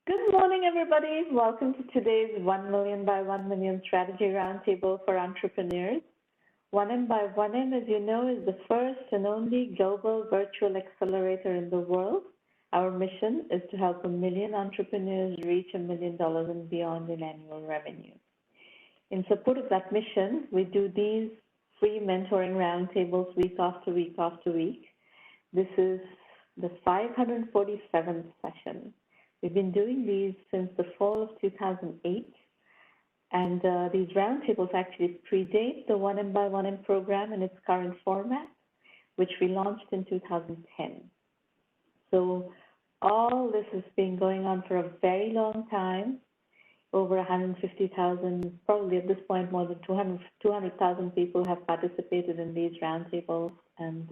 Good morning, everybody. Welcome to today's 1Mby1M Strategy Roundtable for Entrepreneurs. 1Mby1M, as you know, is the first and only global virtual accelerator in the world. Our mission is to help 1 million entrepreneurs reach $1 million and beyond in annual revenue. In support of that mission, we do these free mentoring roundtables week after week after week. This is the 547th session. We've been doing these since the fall of 2008, and these roundtables actually predate the 1Mby1M program in its current format, which we launched in 2010. So all this has been going on for a very long time. Over 150,000, probably at this point more than 200,000 people have participated in these roundtables, and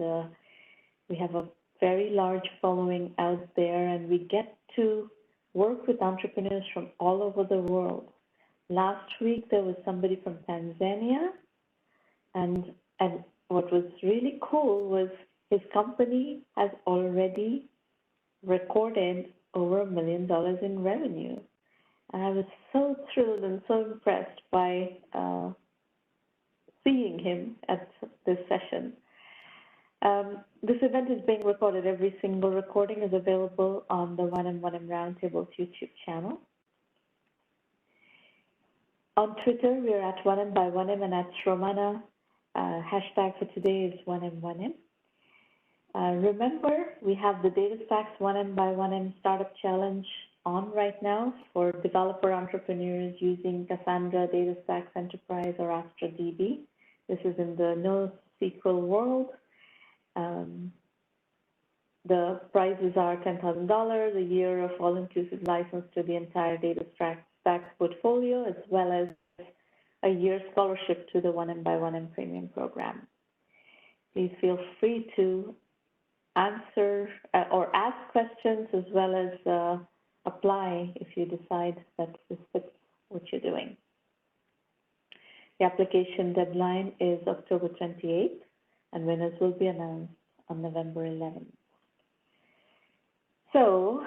we have a very large following out there, and we get to work with entrepreneurs from all over the world. Last week, there was somebody from Tanzania, and what was really cool was his company has already recorded over $1 million in revenue. And I was so thrilled and so impressed by seeing him at this session. This event is being recorded. Every single recording is available on the 1M1M Roundtable's YouTube channel. On Twitter, we are at 1M1M and at Shromana. Hashtag for today is 1M1M. Remember, we have the DataStax 1M1M Startup Challenge on right now for developer entrepreneurs using Cassandra, DataStax Enterprise, or AstraDB. This is in the NoSQL world. The prizes are $10,000, a year of all-inclusive license to the entire DataStax portfolio, as well as a year scholarship to the 1M1M Premium Program. Please feel free to answer or ask questions, as well as apply if you decide that this fits what you're doing. The application deadline is October 28th, and winners will be announced on November 11th. So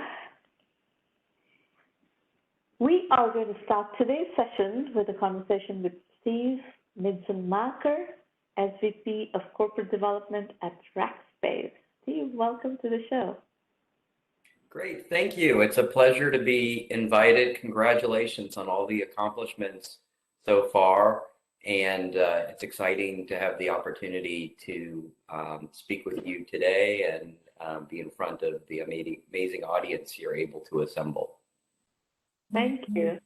we are going to start today's session with a conversation with Steven Mitzenmacher, SVP of Corporate Development at Rackspace. Steve, welcome to the show. Great, thank you. It's a pleasure to be invited. Congratulations on all the accomplishments so far. And it's exciting to have the opportunity to speak with you today and be in front of the amazing audience you're able to assemble. Thank you.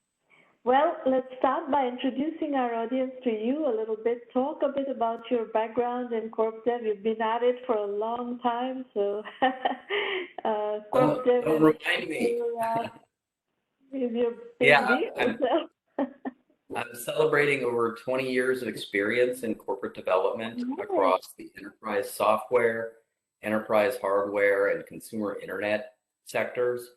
Well, let's start by introducing our audience to you a little bit. Talk a bit about your background in Corp Dev. You've been at it for a long time, so Corp Dev don't remind me. Is your baby. I'm celebrating over 20 years of experience in corporate development across the enterprise software, enterprise hardware, and consumer internet sectors.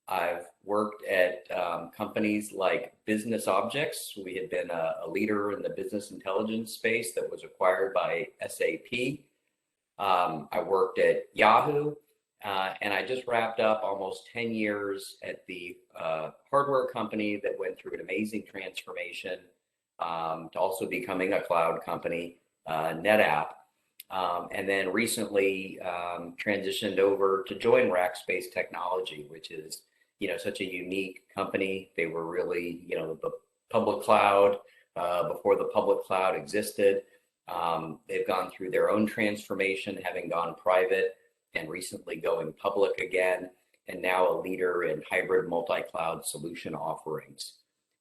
I've worked at companies like Business Objects. We had been a leader in the business intelligence space that was acquired by SAP. I worked at Yahoo, and I just wrapped up almost 10 years at the hardware company that went through an amazing transformation to also becoming a cloud company, NetApp. And then recently transitioned over to join Rackspace Technology, which is, such a unique company. They were really, the public cloud before the public cloud existed. They've gone through their own transformation, having gone private and recently going public again, and now a leader in hybrid multi-cloud solution offerings.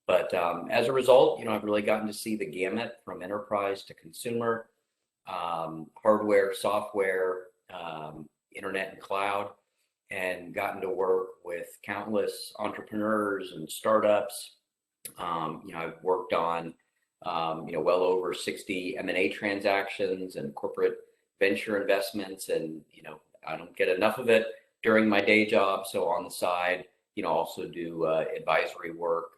But as a result, I've really gotten to see the gamut from enterprise to consumer, hardware, software, internet and cloud, and gotten to work with countless entrepreneurs and startups. I've worked on, well over 60 M&A transactions and corporate venture investments, and, I don't get enough of it during my day job. So on the side, also do advisory work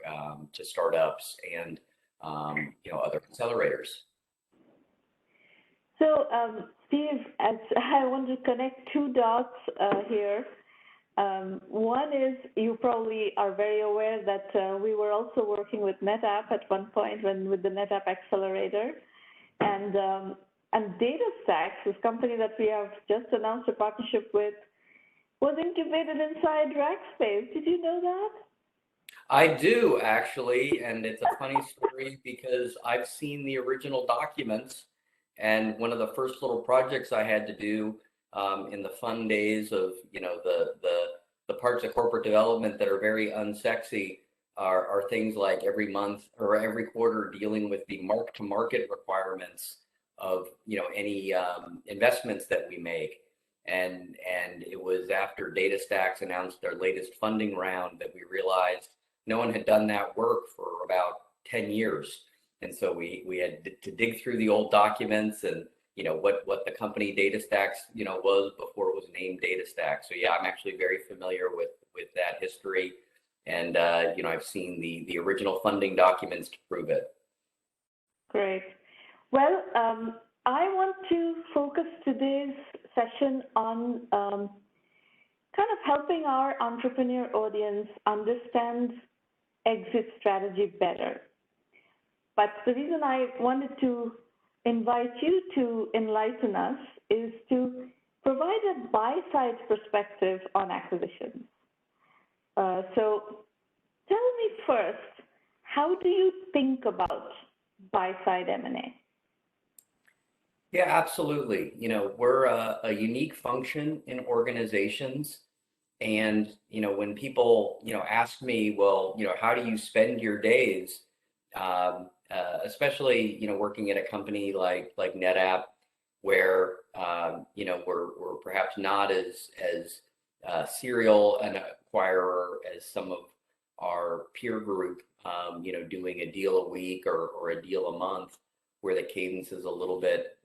to startups and, other accelerators. So, Steve, as I want to connect two dots here. One is you probably are very aware that we were also working with NetApp at one point with the NetApp Accelerator. And DataStax, this company that we have just announced a partnership with, was incubated inside Rackspace. Did you know that? I do, actually, and it's a funny story because I've seen the original documents, and one of the first little projects I had to do in the fun days of, the parts of corporate development that are very unsexy are things like every month or every quarter dealing with the mark-to-market requirements of, any investments that we make. And it was after DataStax announced their latest funding round that we realized no one had done that work for about 10 years. And so we had to dig through the old documents and, what the company DataStax, was before it was named DataStax. So yeah, I'm actually very familiar with that history. And, I've seen the original funding documents to prove it. Great. Well, I want to focus today's session on kind of helping our entrepreneur audience understand exit strategy better. But the reason I wanted to invite you to enlighten us is to provide a buy-side perspective on acquisitions. So tell me first, how do you think about buy-side M&A? Yeah, absolutely. We're a unique function in organizations. And, when people, ask me, well, how do you spend your days? Especially, working at a company like NetApp, where, we're perhaps not as serial an acquirer as some of our peer group, doing a deal a week or a deal a month, where the cadence is a little bit,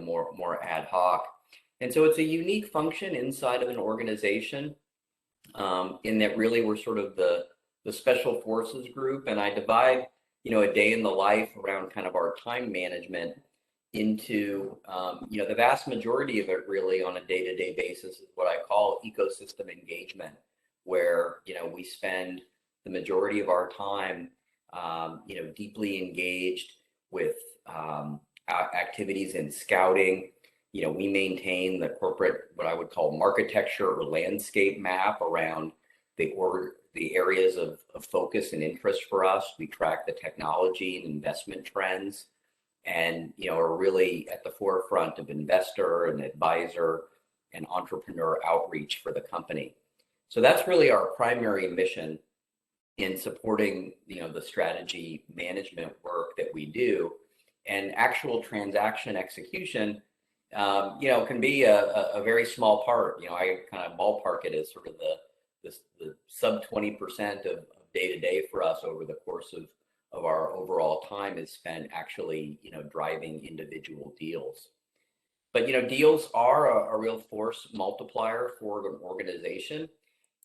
more ad hoc. And so it's a unique function inside of an organization, in that really we're sort of the special forces group. And I divide, a day in the life around kind of our time management into, the vast majority of it really on a day-to-day basis is what I call ecosystem engagement, where, we spend the majority of our time, deeply engaged with activities in scouting. We maintain the corporate, what I would call marketecture or landscape map around the areas of focus and interest for us. We track the technology and investment trends, and are really at the forefront of investor and advisor and entrepreneur outreach for the company. So that's really our primary mission in supporting the strategy management work that we do. And actual transaction execution can be a very small part. I kind of ballpark it as sort of the sub 20% of day-to-day for us over the course of our overall time is spent actually, driving individual deals. But, deals are a real force multiplier for an organization.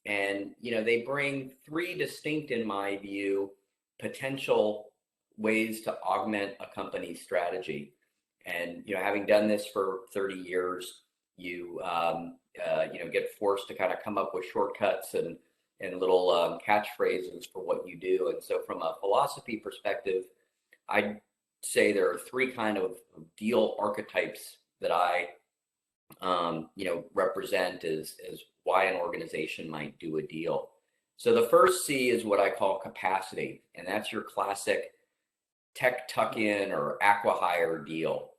And, they bring three distinct, in my view, potential ways to augment a company's strategy. And, having done this for 30 years, you get forced to kind of come up with shortcuts and little catchphrases for what you do. And so from a philosophy perspective, I'd say there are three kind of deal archetypes that I, represent as why an organization might do a deal. So the first C is what I call capacity, and that's your classic tech tuck-in or acqui-hire deal.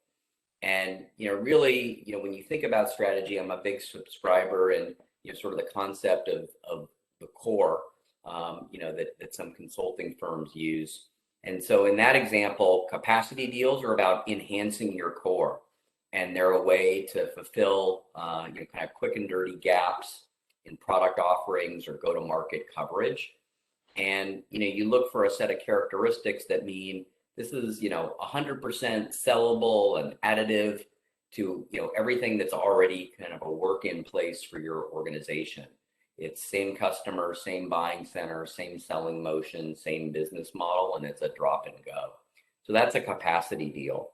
And, really, when you think about strategy, I'm a big subscriber and, sort of the concept of the core, that some consulting firms use. And so in that example, capacity deals are about enhancing your core. And they're a way to fulfill, kind of quick and dirty gaps in product offerings or go-to-market coverage. And, you look for a set of characteristics that mean this is, 100% sellable and additive to, everything that's already kind of a work in place for your organization. It's same customer, same buying center, same selling motion, same business model, and it's a drop and go. So that's a capacity deal.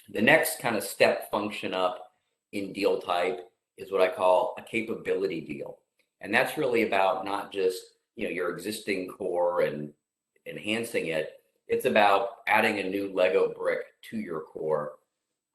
The next kind of step function up in deal type is what I call a capability deal. And that's really about not just, your existing core and enhancing it. It's about adding a new Lego brick to your core.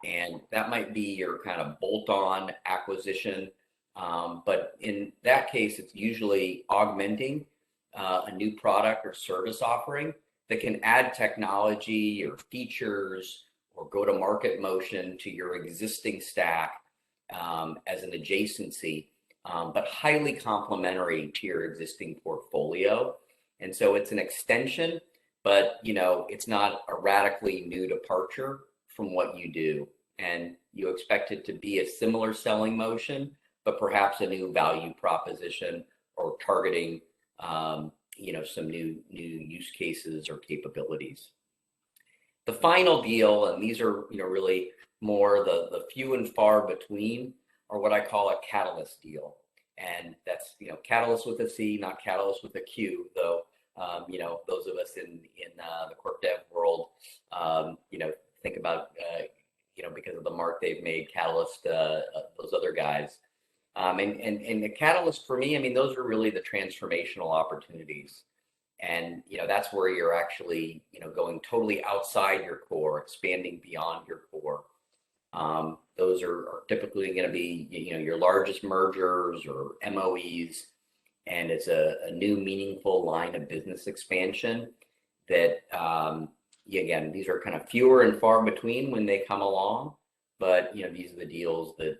And that might be your kind of bolt-on acquisition. But in that case, it's usually augmenting a new product or service offering that can add technology or features or go-to-market motion to your existing stack as an adjacency, but highly complementary to your existing portfolio. And so it's an extension, but it's not a radically new departure from what you do. And you expect it to be a similar selling motion, but perhaps a new value proposition or targeting some new use cases or capabilities. The final deal, and these are really more the few and far between, are what I call a catalyst deal. And that's catalyst with a C, not catalyst with a Q, though those of us in the corp dev world think about because of the mark they've made, Catalyst, those other guys. And the catalyst for me, those are really the transformational opportunities. And, that's where you're actually, going totally outside your core, expanding beyond your core. Those are typically going to be, your largest mergers or MOEs. And it's a new meaningful line of business expansion that, again, these are kind of fewer and far between when they come along. But these are the deals that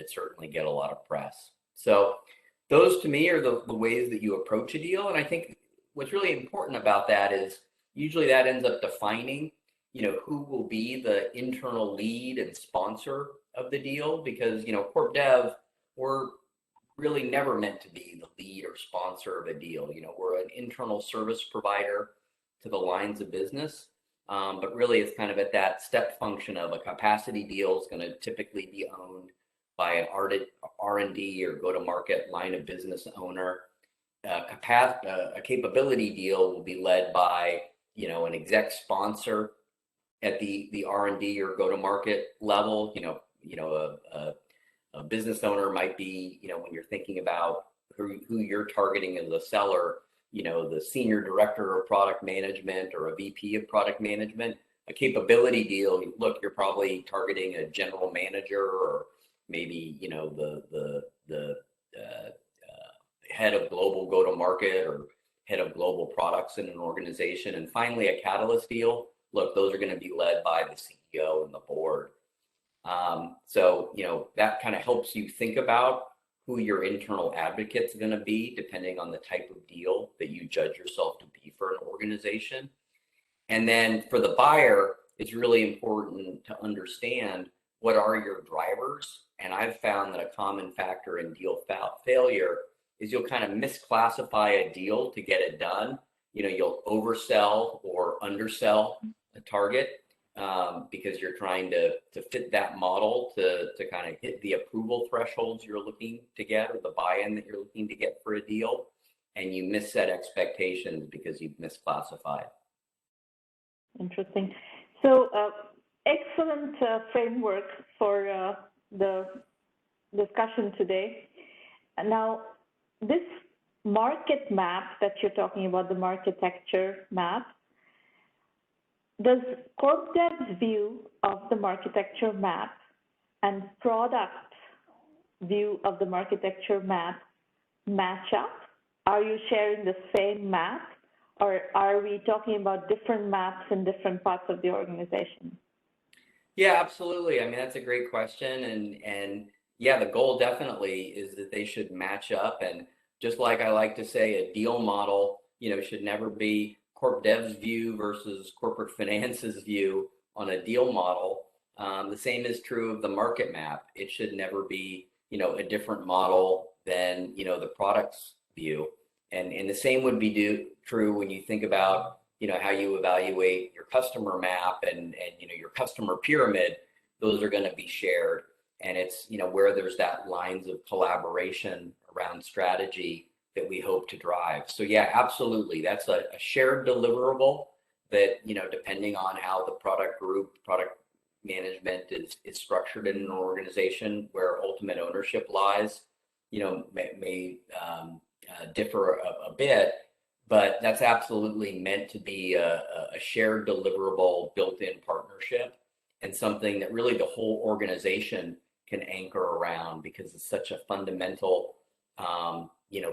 certainly get a lot of press. So those to me are the ways that you approach a deal. And I think what's really important about that is usually that ends up defining, who will be the internal lead and sponsor of the deal, because corp dev, we're really never meant to be the lead or sponsor of a deal. We're an internal service provider to the lines of business. But really, it's kind of at that step function of a capacity deal is going to typically be owned by an R&D or go-to-market line of business owner. A capability deal will be led by an exec sponsor at the R&D or go-to-market level. A business owner might be when you're thinking about who you're targeting as a seller, the senior director of product management or a VP of product management. A capability deal, look, you're probably targeting a general manager or maybe the head of global go-to-market or head of global products in an organization. And finally, a catalyst deal, look, those are going to be led by the CEO and the board. So that kind of helps you think about who your internal advocate's going to be, depending on the type of deal that you judge yourself to be for an organization. And then for the buyer, it's really important to understand what are your drivers. And I've found that a common factor in deal failure is you'll kind of misclassify a deal to get it done. You'll oversell or undersell a target because you're trying to fit that model to kind of hit the approval thresholds you're looking to get or the buy-in that you're looking to get for a deal. And you misset expectations because you've misclassified. Interesting. So excellent framework for the discussion today. And now, this market map that you're talking about, the marketecture map, does corp dev's view of the marketecture map and product view of the marketecture map match up? Are you sharing the same map, or are we talking about different maps in different parts of the organization? Yeah, absolutely. That's a great question. And yeah, the goal definitely is that they should match up. And just like I like to say, a deal model, should never be corp dev's view versus corporate finance's view on a deal model. The same is true of the market map. It should never be, a different model than, the product's view. And the same would be true when you think about, how you evaluate your customer map and your customer pyramid. Those are going to be shared. And it's, where there's that lines of collaboration around strategy that we hope to drive. So yeah, absolutely. That's a shared deliverable that, depending on how the product management is structured in an organization where ultimate ownership lies, may differ a bit, but that's absolutely meant to be a shared deliverable built-in partnership and something that really the whole organization can anchor around because it's such a fundamental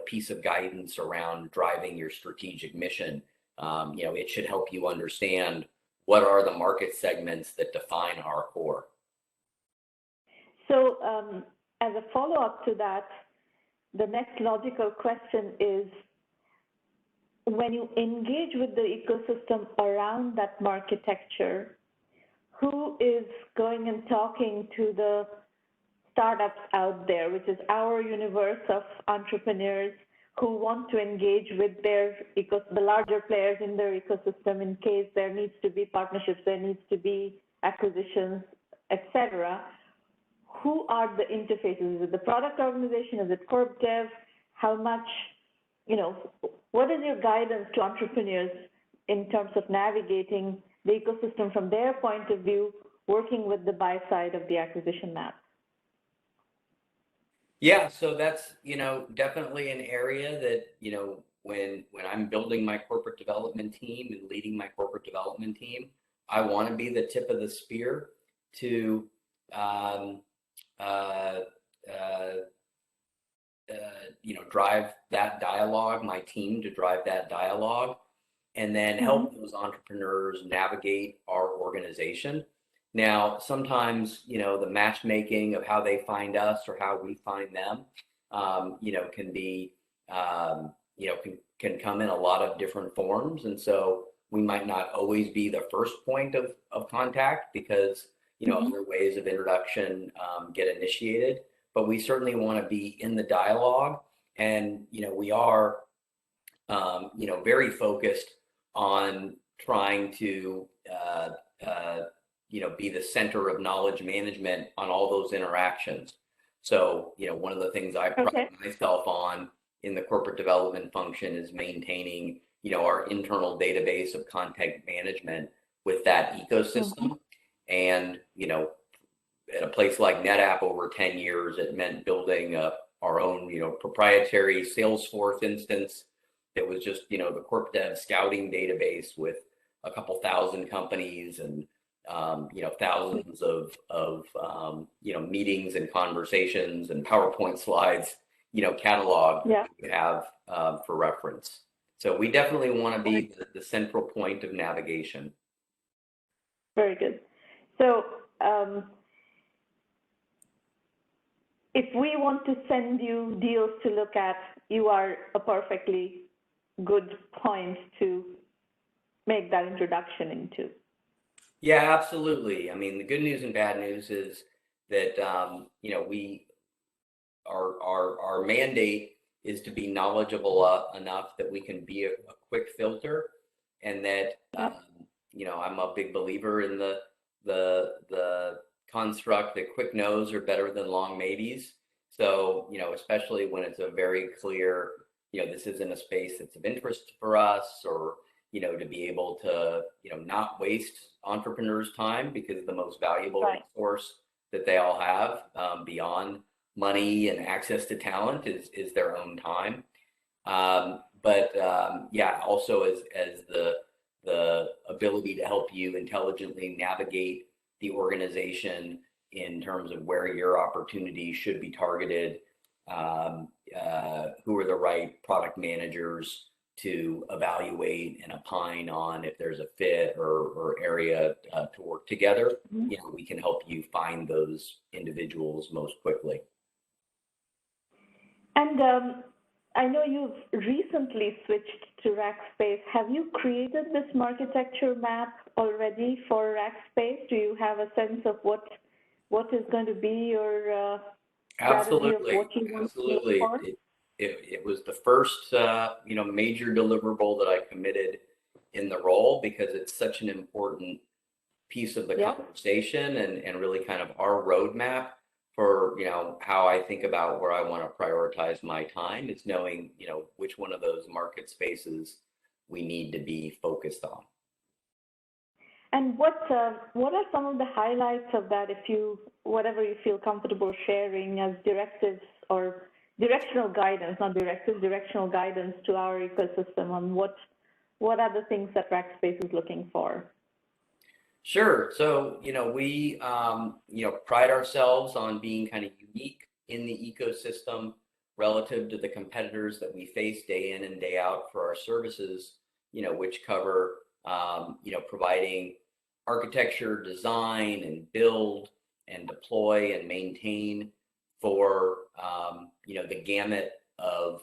piece of guidance around driving your strategic mission. It should help you understand what are the market segments that define our core. So as a follow-up to that, the next logical question is, when you engage with the ecosystem around that architecture, who is going and talking to the startups out there, which is our universe of entrepreneurs who want to engage with the larger players in their ecosystem in case there needs to be partnerships, there needs to be acquisitions, etc. Who are the interfaces? Is it the product organization? Is it corp dev? How much, what is your guidance to entrepreneurs in terms of navigating the ecosystem from their point of view, working with the buy side of the acquisition map? Yeah, so that's, definitely an area that, when I'm building my corporate development team and leading my corporate development team, I want to be the tip of the spear to drive that dialogue, my team to drive that dialogue, and then help those entrepreneurs navigate our organization. Now, sometimes, the matchmaking of how they find us or how we find them, can be, can come in a lot of different forms. And so we might not always be the first point of contact because, other ways of introduction get initiated, but we certainly want to be in the dialogue. And, we are, very focused on trying to, be the center of knowledge management on all those interactions. So, one of the things I pride myself on in the corporate development function is maintaining, our internal database of content management with that ecosystem. And, at a place like NetApp over 10 years, it meant building our own, proprietary Salesforce instance. It was just, the corp dev scouting database with a couple thousand companies and, thousands of meetings and conversations and PowerPoint slides, catalog that we have for reference. So we definitely want to be the central point of navigation. Very good. So if we want to send you deals to look at, you are a perfectly good point to make that introduction into. Yeah, absolutely. I mean, the good news and bad news is that our mandate is to be knowledgeable enough that we can be a quick filter, and that I'm a big believer in the construct that quick no's are better than long maybes. So especially when it's a very clear, this isn't a space that's of interest for us, or to be able to, not waste entrepreneurs' time, because the most valuable resource that they all have beyond money and access to talent is their own time. But also as the ability to help you intelligently navigate the organization in terms of where your opportunities should be targeted, who are the right product managers to evaluate and opine on if there's a fit or area to work together. We can help you find those individuals most quickly. And I know you've recently switched to Rackspace. Have you created this architecture map already for Rackspace? Do you have a sense of what is going to be your strategy of what you want to look for? It was the first, major deliverable that I committed in the role, because it's such an important piece of the conversation and really kind of our roadmap for, how I think about where I want to prioritize my time, is knowing, which one of those market spaces we need to be focused on. And what are some of the highlights of that, whatever you feel comfortable sharing as directives or directional guidance, not directive, directional guidance to our ecosystem on what are the things that Rackspace is looking for? Sure. So, we, pride ourselves on being kind of unique in the ecosystem relative to the competitors that we face day in and day out for our services, which cover, providing architecture, design, and build and deploy and maintain for, the gamut of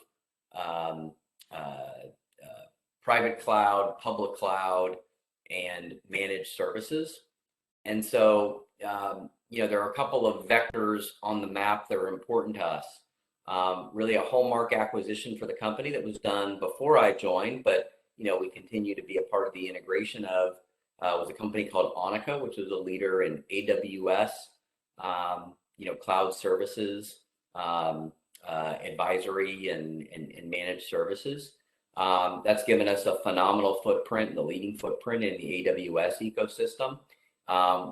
private cloud, public cloud, and managed services. And so, there are a couple of vectors on the map that are important to us. Really a hallmark acquisition for the company that was done before I joined, but, we continue to be a part of the integration of, was a company called Onica, which is a leader in AWS, cloud services, advisory and managed services. That's given us a phenomenal footprint, the leading footprint in the AWS ecosystem.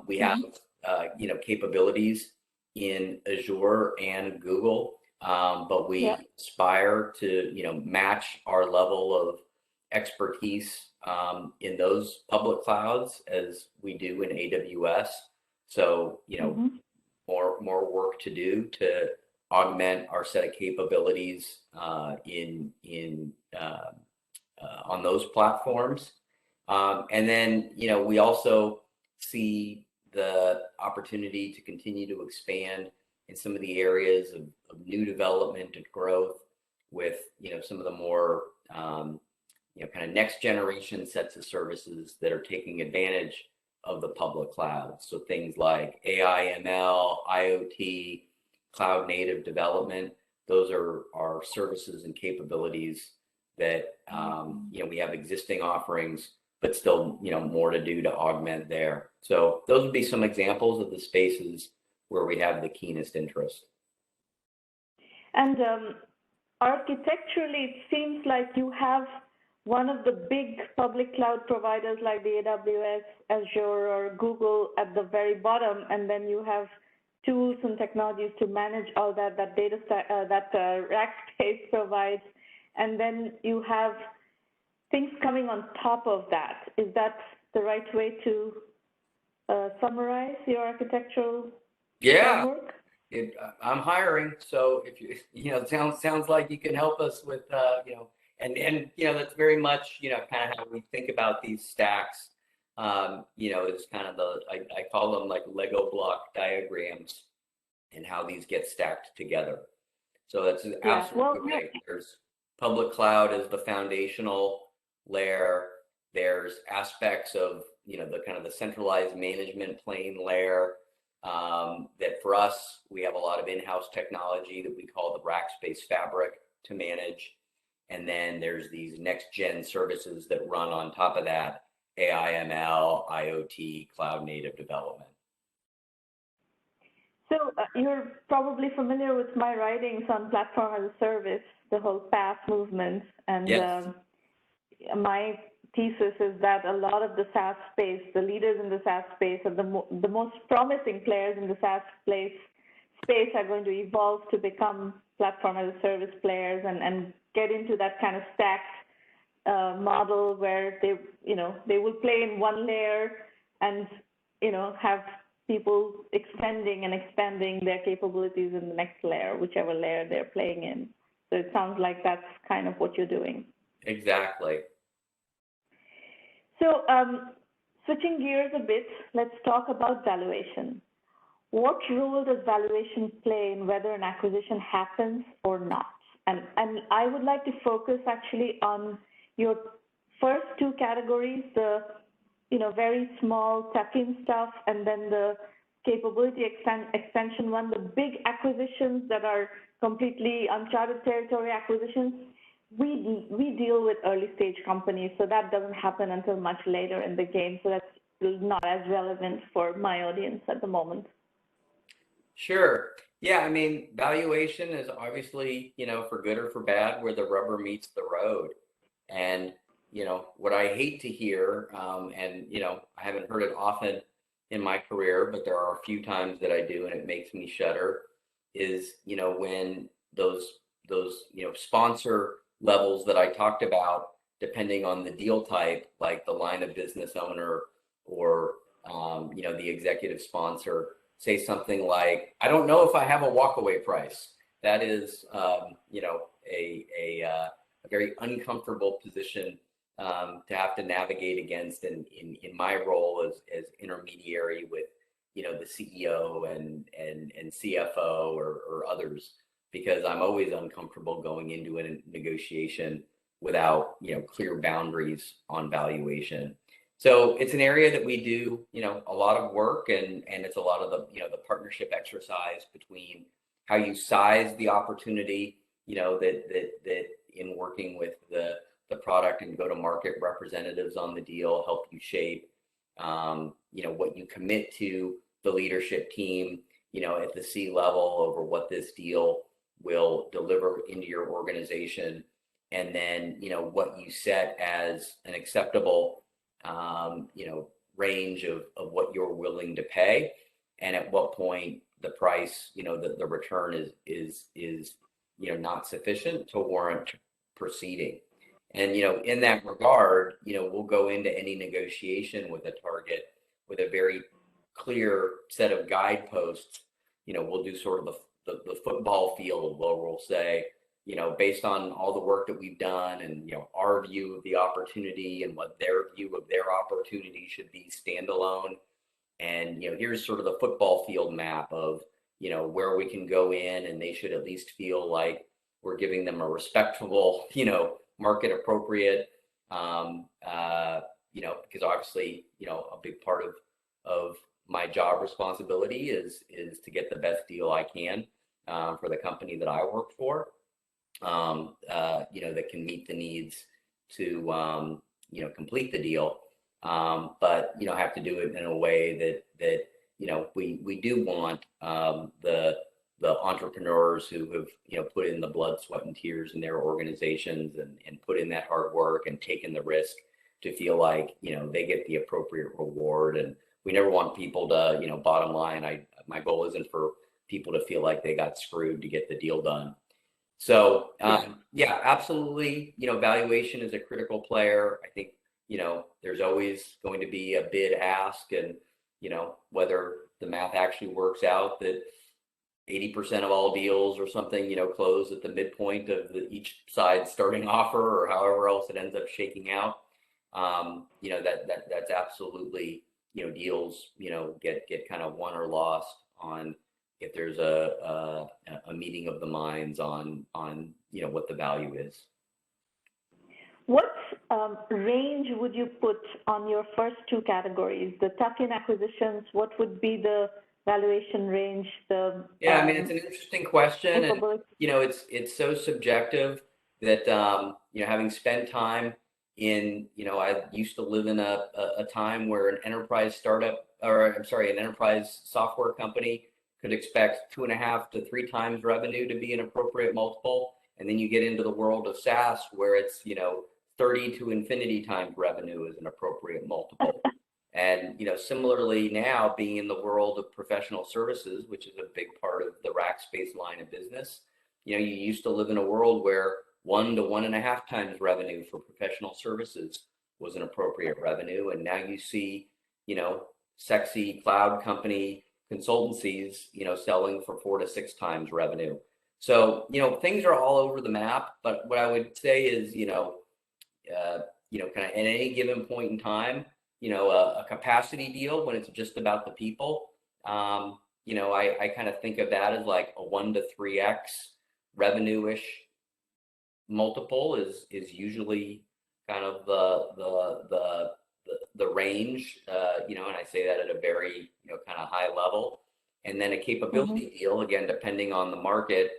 We have, capabilities in Azure and Google, but we aspire to, match our level of expertise in those public clouds as we do in AWS. So, more work to do to augment our set of capabilities on those platforms. And then, we also see the opportunity to continue to expand in some of the areas of new development and growth with, some of the more, kind of next generation sets of services that are taking advantage of the public cloud. So things like AI, ML, IoT, cloud native development, those are our services and capabilities that, we have existing offerings, but still, more to do to augment there. So those would be some examples of the spaces where we have the keenest interest. And architecturally, it seems like you have one of the big public cloud providers like the AWS, Azure, or Google at the very bottom, and then you have tools and technologies to manage all that Rackspace provides, and then you have things coming on top of that. Is that the right way to summarize your architectural framework? I'm hiring, so if you, sounds like you can help us with, and that's very much, kind of how we think about these stacks. It's kind of I call them like Lego block diagrams and how these get stacked together. So that's absolutely right. There's public cloud as the foundational layer. There's aspects of, the kind of the centralized management plane layer that for us, we have a lot of in-house technology that we call the Rackspace Fabric to manage. And then there's these next gen services that run on top of that, AI, ML, IoT, cloud native development. So you're probably familiar with my writings on platform as a service, the whole PaaS movement. And yes. My thesis is that a lot of the SaaS space, the leaders in the SaaS space, or the most promising players in the SaaS space are going to evolve to become platform as a service players and get into that kind of stacked model where they will play in one layer and have people extending and expanding their capabilities in the next layer, whichever layer they're playing in. So it sounds like that's kind of what you're doing. Exactly. So switching gears a bit, let's talk about valuation. What role does valuation play in whether an acquisition happens or not? And I would like to focus actually on your first two categories, the very small tuck-in stuff, and then the capability extension one, the big acquisitions that are completely uncharted territory acquisitions. We deal with early stage companies, so that doesn't happen until much later in the game. So that's not as relevant for my audience at the moment. Sure. Yeah, I mean, valuation is obviously, for good or for bad, where the rubber meets the road. And, what I hate to hear, and, I haven't heard it often in my career, but there are a few times that I do, and it makes me shudder, is, when those, sponsor levels that I talked about, depending on the deal type, like the line of business owner or the executive sponsor, say something like, I don't know if I have a walkaway price. That is, a very uncomfortable position to have to navigate against in my role as intermediary with, the CEO and CFO or others, because I'm always uncomfortable going into a negotiation without, clear boundaries on valuation. So it's an area that we do, a lot of work, and it's a lot of the partnership exercise between how you size the opportunity, that in working with the product and go-to-market representatives on the deal help you shape, what you commit to the leadership team, at the C level over what this deal will deliver into your organization, and then, what you set as an acceptable range of what you're willing to pay, and at what point the price, the return is not sufficient to warrant proceeding. And in that regard, we'll go into any negotiation with a target with a very clear set of guideposts. We'll do sort of the football field where we'll say, based on all the work that we've done and, our view of the opportunity and what their view of their opportunity should be standalone. And, here's sort of the football field map of, where we can go in, and they should at least feel like we're giving them a respectable, market appropriate, because obviously, a big part of my job responsibility is to get the best deal I can for the company that I work for. That can meet the needs to, complete the deal. But, have to do it in a way that we do want the entrepreneurs who have, put in the blood, sweat, and tears in their organizations and put in that hard work and taken the risk to feel like, they get the appropriate reward. And we never want people to, bottom line, my goal isn't for people to feel like they got screwed to get the deal done. So, yeah, absolutely. Valuation is a critical player. I think, there's always going to be a bid ask, and, whether the math actually works out that 80% of all deals or something, close at the midpoint of each side starting offer, or however else it ends up shaking out. That's absolutely, deals, get kind of won or lost on if there's a meeting of the minds on what the value is. What range would you put on your first two categories, the tuck-in acquisitions? What would be the valuation range? Yeah, I mean, it's an interesting question, and it's so subjective that having spent time in, I used to live in a time where an enterprise an enterprise software company could expect 2.5 to 3 times revenue to be an appropriate multiple. And then you get into the world of SaaS where it's, 30 to infinity times revenue is an appropriate multiple. And, similarly now being in the world of professional services, which is a big part of the Rackspace line of business, you used to live in a world where 1 to 1.5 times revenue for professional services was an appropriate revenue. And now you see, sexy cloud company consultancies, selling for 4 to 6 times revenue. So, things are all over the map, but what I would say is, kind of at any given point in time, a capacity deal when it's just about the people, I kind of think of that as like a 1 to 3x revenue-ish multiple is usually kind of the range, and I say that at a very, kind of high level. And then a capability deal, again, depending on the market,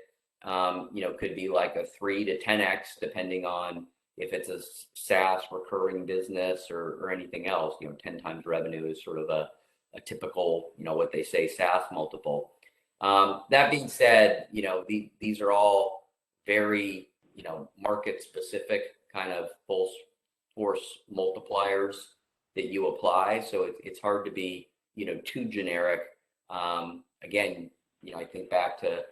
could be like a 3 to 10x, depending on if it's a SaaS recurring business or anything else. 10 times revenue is sort of a typical, what they say SaaS multiple. That being said, these are all very, market specific kind of full force multipliers that you apply. So it's hard to be, too generic. Again, I think back to,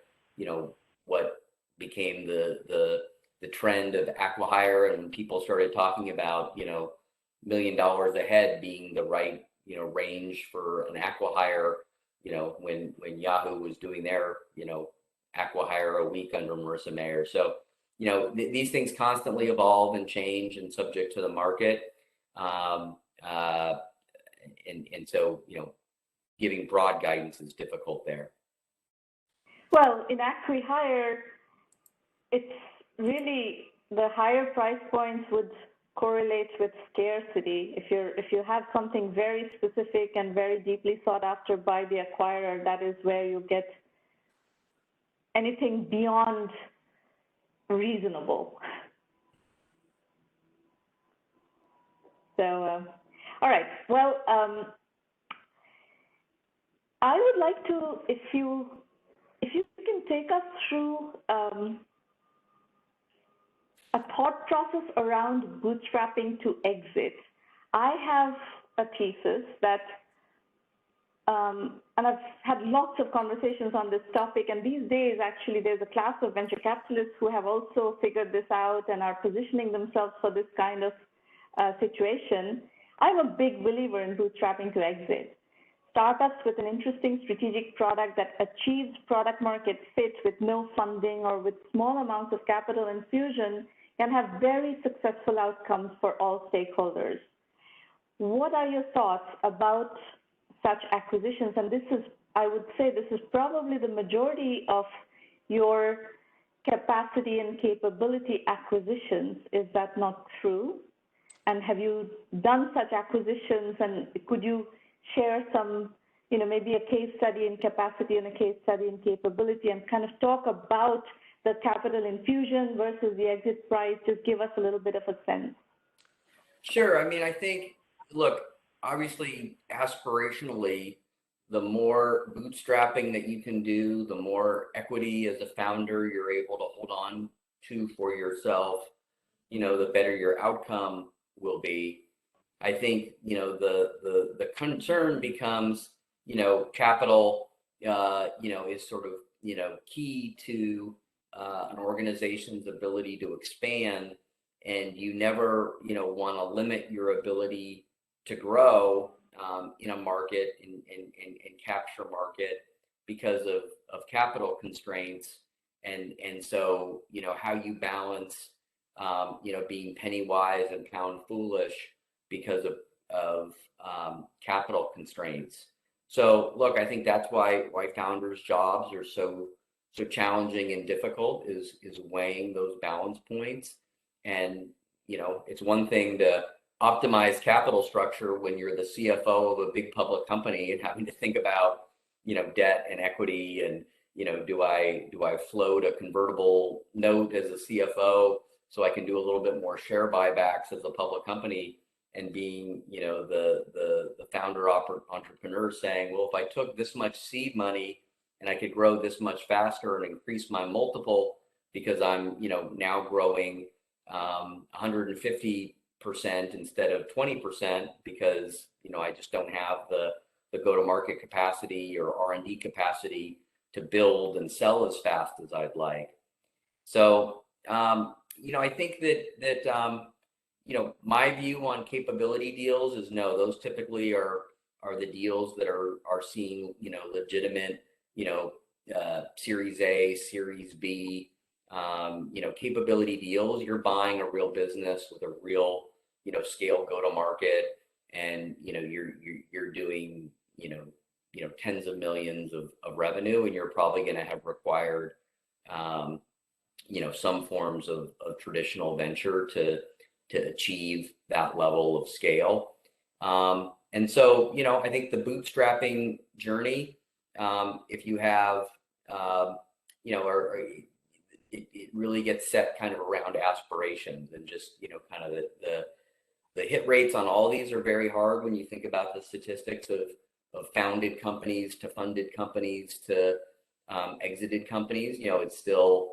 what became the trend of acqui-hire, and when people started talking about, $1 million a head being the right, range for an acqui-hire, when Yahoo was doing their, acqui-hire a week under Marissa Mayer. So, these things constantly evolve and change and subject to the market. And so, giving broad guidance is difficult there. Well, in acqui-hire, it's really the higher price points would correlate with scarcity. If you have something very specific and very deeply sought after by the acquirer, that is where you get anything beyond reasonable. So, all right. Well, I would like to, if you can take us through a thought process around bootstrapping to exit. I have a thesis that, and I've had lots of conversations on this topic, and these days, actually, there's a class of venture capitalists who have also figured this out and are positioning themselves for this kind of situation. I'm a big believer in bootstrapping to exit. Startups with an interesting strategic product that achieves product market fit with no funding or with small amounts of capital infusion can have very successful outcomes for all stakeholders. What are your thoughts about such acquisitions? And this is, I would say, this is probably the majority of your capacity and capability acquisitions. Is that not true? And have you done such acquisitions? And could you share some, maybe a case study in capacity and a case study in capability, and kind of talk about the capital infusion versus the exit price? Just give us a little bit of a sense. Sure. I mean, I think, look, obviously, aspirationally, the more bootstrapping that you can do, the more equity as a founder you're able to hold on to for yourself, the better your outcome will be. I think, the concern becomes, capital, is sort of, key to an organization's ability to expand, and you never, want to limit your ability to grow in a market and capture market because of capital constraints. And so, how you balance, being penny wise and pound foolish because of capital constraints. So look, I think that's why founders' jobs are so challenging and difficult, is weighing those balance points. And it's one thing to optimize capital structure when you're the CFO of a big public company and having to think about debt and equity, and do I float a convertible note as a CFO so I can do a little bit more share buybacks as a public company, and being the founder entrepreneur saying, well, if I took this much seed money and I could grow this much faster and increase my multiple because I'm now growing 150% instead of 20% because I just don't have the go-to-market capacity or R&D capacity to build and sell as fast as I'd like. So I think that my view on capability deals is no, those typically are the deals that are seeing legitimate Series A, Series B, capability deals. You're buying a real business with a real scale go-to-market, and you're doing tens of millions of revenue, and you're probably going to have required some forms of traditional venture to achieve that level of scale. And so I think the bootstrapping journey, if you have it really gets set kind of around aspirations, and just kind of the hit rates on all these are very hard when you think about the statistics of founded companies to funded companies to exited companies. It's still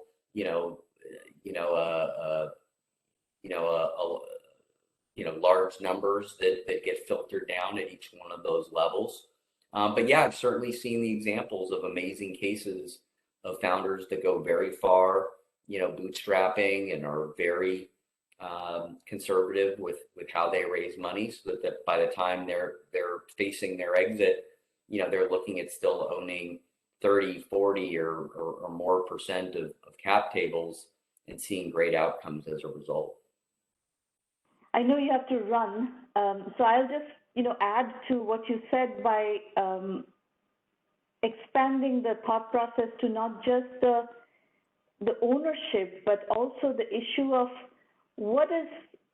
large numbers that get filtered down at each one of those levels. But yeah, I've certainly seen the examples of amazing cases of founders that go very far bootstrapping and are very conservative with how they raise money, so that by the time they're facing their exit, they're looking at still owning 30, 40 or more percent of cap tables and seeing great outcomes as a result. I know you have to run, so I'll just add to what you said by expanding the thought process to not just the ownership, but also the issue of what is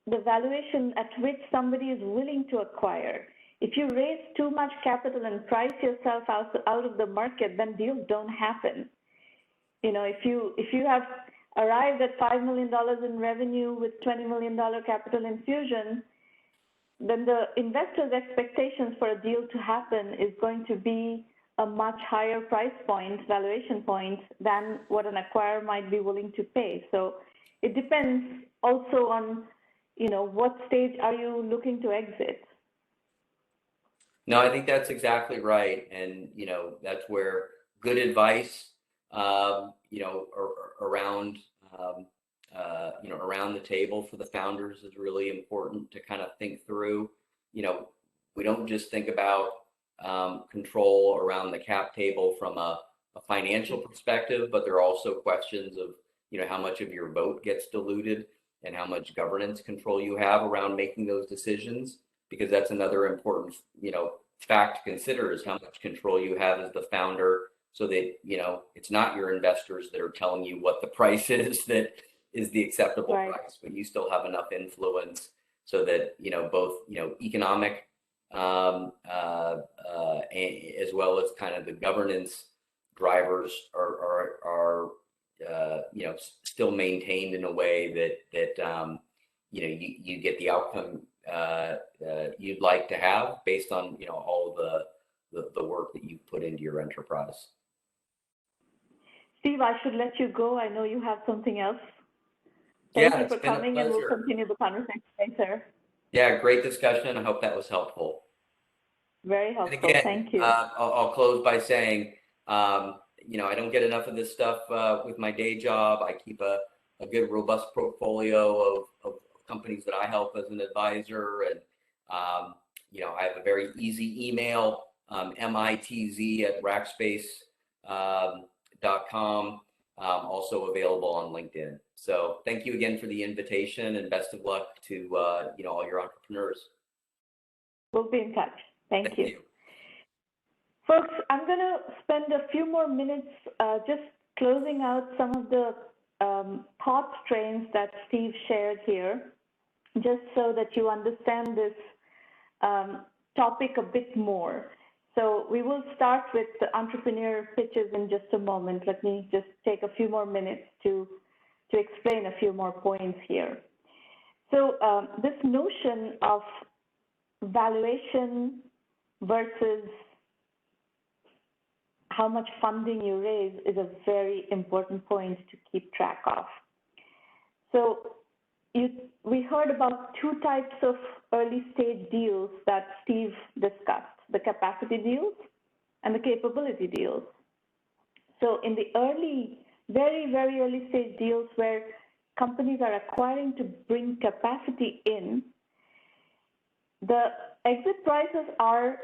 the valuation at which somebody is willing to acquire. If you raise too much capital and price yourself out of the market, then deals don't happen. If you have arrived at $5 million in revenue with $20 million capital infusion, then the investor's expectations for a deal to happen is going to be a much higher price point, valuation point, than what an acquirer might be willing to pay. So it depends also on, what stage are you looking to exit? No, I think that's exactly right. And, that's where good advice, around, around the table for the founders is really important to kind of think through. We don't just think about control around the cap table from a financial perspective, but there are also questions of, how much of your vote gets diluted and how much governance control you have around making those decisions, because that's another important, fact to consider, is how much control you have as the founder, so that, it's not your investors that are telling you what the price is that is the acceptable price, but you still have enough influence so that, both, economic as well as kind of the governance drivers are still maintained in a way that you get the outcome you'd like to have based on all the work that you put into your enterprise. Steve, I should let you go. I know you have something else. Thank you for coming, and we'll continue the conversation later. Yeah, great discussion. I hope that was helpful. Very helpful. Again, thank you. I'll close by saying, I don't get enough of this stuff with my day job. I keep a good, robust portfolio of companies that I help as an advisor. And, I have a very easy email, mitz@rackspace.com, also available on LinkedIn. So thank you again for the invitation, and best of luck to, all your entrepreneurs. We'll be in touch. Thank you. Folks, I'm going to spend a few more minutes just closing out some of the thought trains that Steve shared here, just so that you understand this topic a bit more. So we will start with the entrepreneur pitches in just a moment. Let me just take a few more minutes to explain a few more points here. So this notion of valuation versus how much funding you raise is a very important point to keep track of. So we heard about two types of early stage deals that Steve discussed, the capacity deals and the capability deals. So in the early, very, very early stage deals where companies are acquiring to bring capacity in, the exit prices are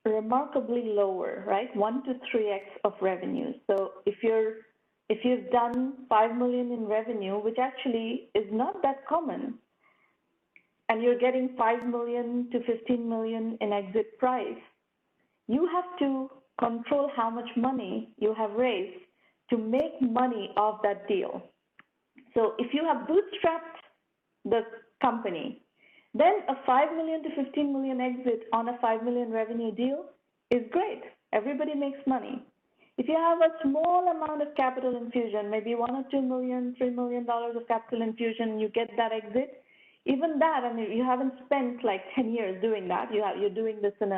remarkably lower, right? 1 to 3x of revenue. So if you've done 5 million in revenue, which actually is not that common, and you're getting 5 million to 15 million in exit price, you have to control how much money you have raised to make money off that deal. So if you have bootstrapped the company, then a 5 million to 15 million exit on a 5 million revenue deal is great. Everybody makes money. If you have a small amount of capital infusion, maybe 1 or 2 million, $3 million of capital infusion, you get that exit, even that, I mean, you haven't spent like 10 years doing that. You're doing this in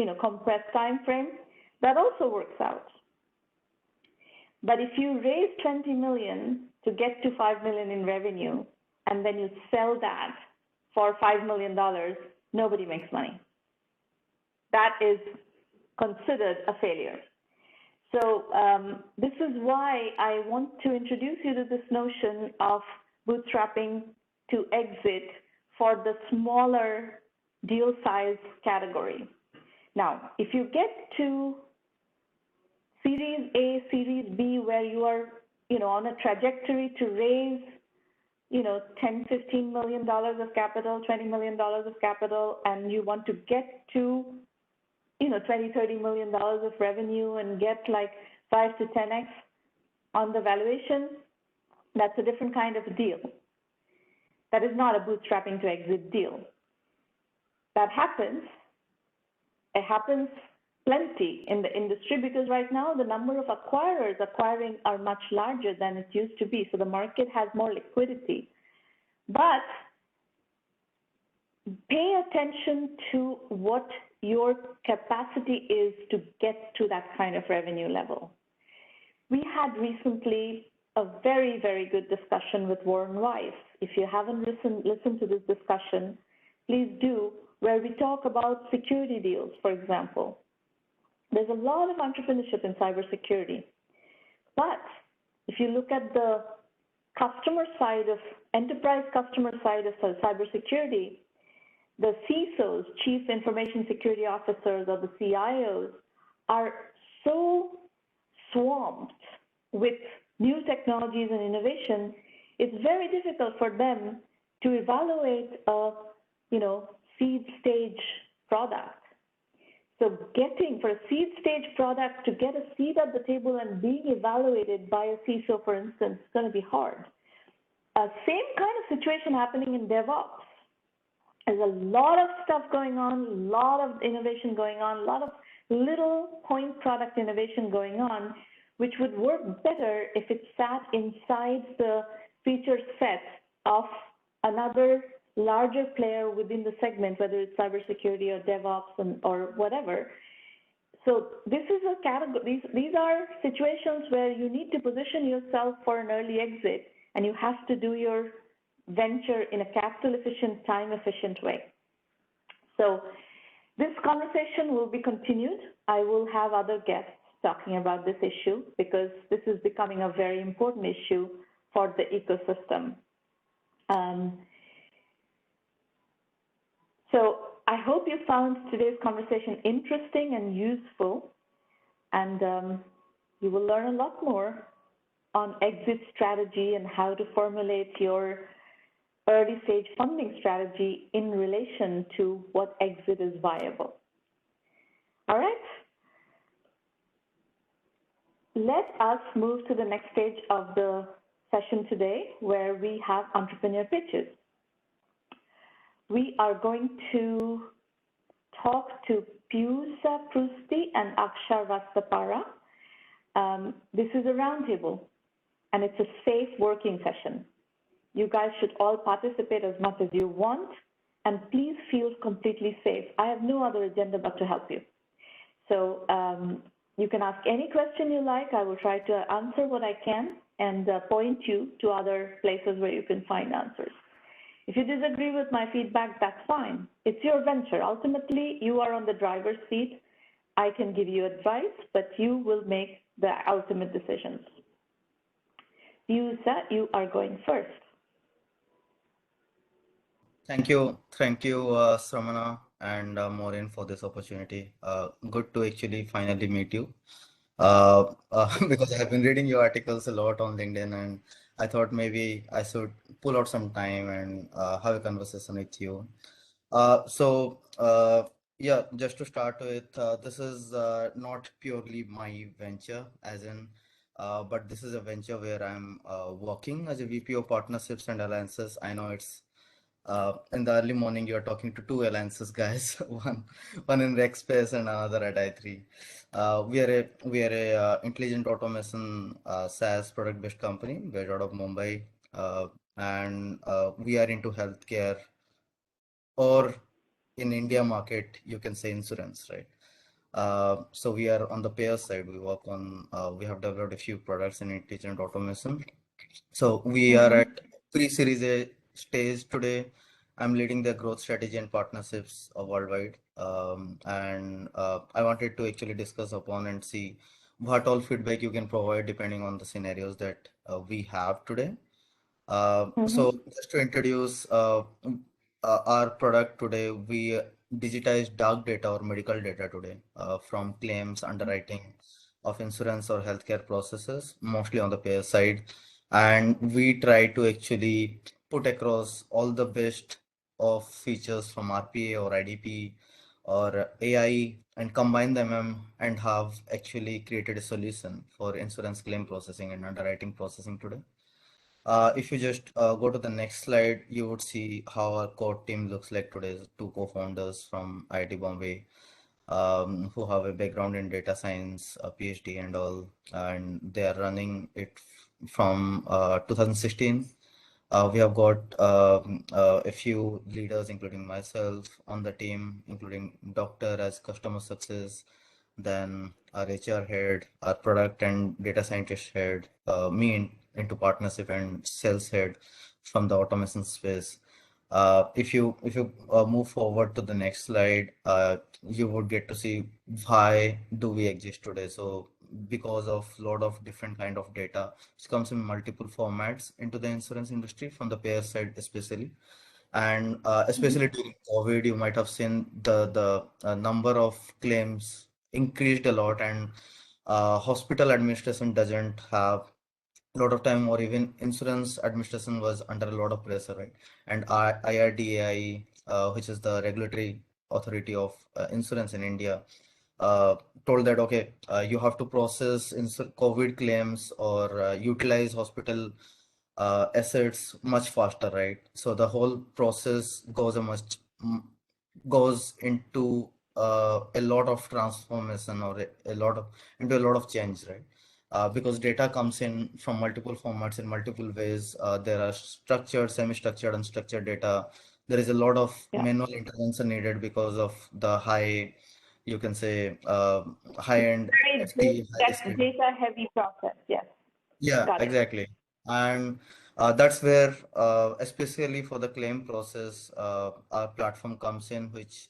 a compressed time frame. That also works out. But if you raise 20 million to get to 5 million in revenue, and then you sell that for $5 million, nobody makes money. That is considered a failure. So this is why I want to introduce you to this notion of bootstrapping to exit for the smaller deal size category. Now, if you get to Series A, Series B, where you are, on a trajectory to raise, $10, $15 million of capital, $20 million of capital, and you want to get to, $20, $30 million of revenue and get like 5 to 10x on the valuation, that's a different kind of deal. That is not a bootstrapping to exit deal. That happens. It happens plenty in the industry because right now the number of acquirers acquiring are much larger than it used to be. So the market has more liquidity. But pay attention to what your capacity is to get to that kind of revenue level. We had recently a very, very good discussion with Warren Weiss. If you haven't listened to this discussion, please do, where we talk about security deals, for example. There's a lot of entrepreneurship in cybersecurity. But if you look at the customer side of, enterprise customer side of cybersecurity, the CISOs, Chief Information Security Officers, or the CIOs, are so swamped with new technologies and innovation, it's very difficult for them to evaluate a, seed stage product. So for a seed stage product to get a seat at the table and being evaluated by a CISO, for instance, is going to be hard. Same kind of situation happening in DevOps. There's a lot of stuff going on, a lot of innovation going on, a lot of little point product innovation going on, which would work better if it sat inside the feature set of another larger player within the segment, whether it's cybersecurity or DevOps or whatever. So this is a category, these are situations where you need to position yourself for an early exit, and you have to do your venture in a capital efficient, time efficient way. So this conversation will be continued. I will have other guests talking about this issue because this is becoming a very important issue for the ecosystem. So I hope you found today's conversation interesting and useful, and you will learn a lot more on exit strategy and how to formulate your early stage funding strategy in relation to what exit is viable. All right. Let us move to the next stage of the session today, where we have entrepreneur pitches. We are going to talk to Piyusa Prusti and Akshar Vastapara. This is a roundtable, and it's a safe working session. You guys should all participate as much as you want, and please feel completely safe. I have no other agenda but to help you. So you can ask any question you like. I will try to answer what I can and point you to other places where you can find answers. If you disagree with my feedback, that's fine. It's your venture. Ultimately, you are on the driver's seat. I can give you advice, but you will make the ultimate decisions. Piyusa, you are going first. Thank you, Sramana and Maureen, for this opportunity. Good to actually finally meet you. Because I have been reading your articles a lot on LinkedIn, and I thought maybe I should pull out some time and have a conversation with you. Yeah, just to start with, this is not purely my venture, as in, but this is a venture where I'm working as a VP of Partnerships and Alliances. I know it's in the early morning, you're talking to two alliances guys, one in Rackspace and another at i3. We are a intelligent automation SaaS product-based company based out of Mumbai, and we are into healthcare, or in India market, you can say insurance, right? So we are on the payer side. We work on, we have developed a few products in intelligent automation. So we are at pre-series A stage today. I'm leading the growth strategy and partnerships worldwide. And I wanted to actually discuss upon and see what all feedback you can provide depending on the scenarios that we have today. Mm-hmm. So just to introduce our product today, we digitize dark data or medical data today from claims, underwriting of insurance or healthcare processes, mostly on the payer side. And we try to actually put across all the best of features from RPA or IDP or AI and combine them and have actually created a solution for insurance claim processing and underwriting processing today. If you just go to the next slide, you would see how our core team looks like today. Two co-founders from IIT Bombay, who have a background in data science, a PhD and all, and they are running it from 2016. We have got a few leaders, including myself, on the team, including Doctor as customer success, then our HR head, our product and data scientist head, me into partnership and sales head from the automation space. If you move forward to the next slide, you would get to see why do we exist today. So because of lot of different kind of data, it comes in multiple formats into the insurance industry from the payer side especially. And especially during COVID, you might have seen the number of claims increased a lot, and hospital administration doesn't have a lot of time, or even insurance administration was under a lot of pressure, right? And IRDAI, which is the regulatory authority of insurance in India, uh, told that okay, you have to process COVID claims or utilize hospital assets much faster, right? So the whole process goes into a lot of transformation or a lot of into a lot of change, right? Because data comes in from multiple formats in multiple ways. There are structured, semi-structured, unstructured data. There is a lot of Yeah. manual intervention needed because of the high, you can say, high-end Very FT, high risk that data. data heavy process. Yes. Yeah, Got it. exactly. And that's where, especially for the claim process, our platform comes in, which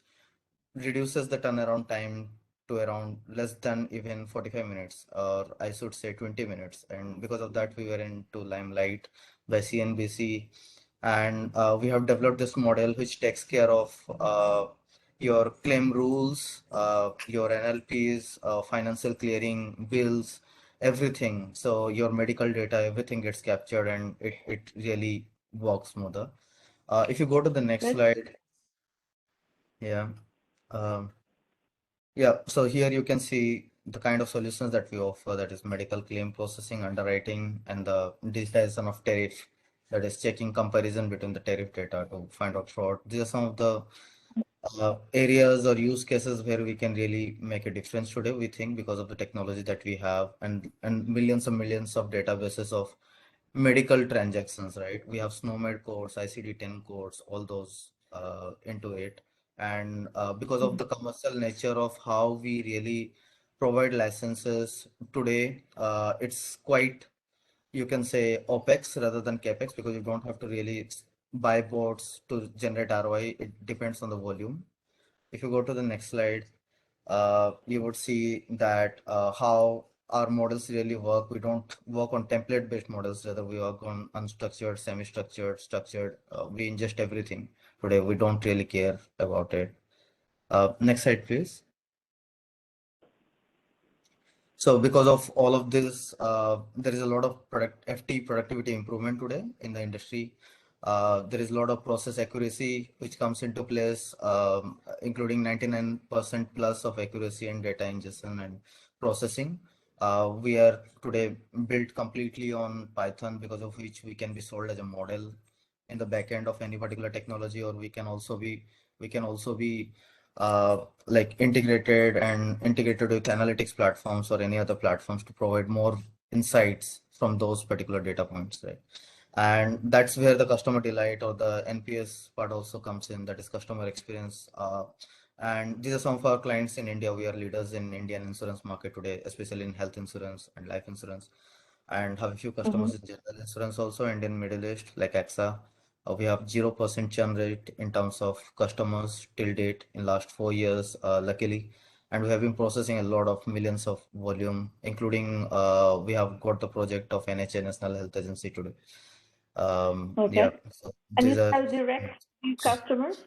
reduces the turnaround time to around less than even 45 minutes, or I should say 20 minutes. And because of that, we were into limelight by CNBC. And we have developed this model which takes care of your claim rules, your NLPs, financial clearing, bills, everything. So your medical data, everything gets captured, and it really works smoother. If you go to the next Good. slide, yeah. Um, yeah, so here you can see the kind of solutions that we offer, that is medical claim processing, underwriting, and the digitization of tariff, that is checking comparison between the tariff data to find out fraud. These are some of the areas or use cases where we can really make a difference today, we think, because of the technology that we have, and millions of databases of medical transactions, right? We have SNOMED codes, ICD-10 codes, all those into it. And because of the commercial nature of how we really provide licenses today, it's quite, you can say, OPEX rather than CAPEX, because you don't have to really buy bots to generate ROI. It depends on the volume. If you go to the next slide, you would see that how our models really work. We don't work on template-based models, rather we work on unstructured, semi-structured, structured. We ingest everything today. We don't really care about it. Next slide, please. So because of all of this, there is a lot of productivity improvement today in the industry. There is a lot of process accuracy which comes into place, including 99% plus of accuracy in data ingestion and processing. We are today built completely on Python, because of which we can be sold as a model in the backend of any particular technology, or we can also be like integrated with analytics platforms or any other platforms to provide more insights from those particular data points, right? And that's where the customer delight or the NPS part also comes in, that is customer experience. And these are some of our clients in India. We are leaders in Indian insurance market today, especially in health insurance and life insurance, and have a few Mm-hmm. customers in general insurance also, and in Middle East like AXA. We have 0% churn rate in terms of customers till date in last 4 years, luckily. and we have been processing a lot of millions of volume, including we have got the project of NHA, National Health Agency today. Okay. So And these you are sell direct to customers?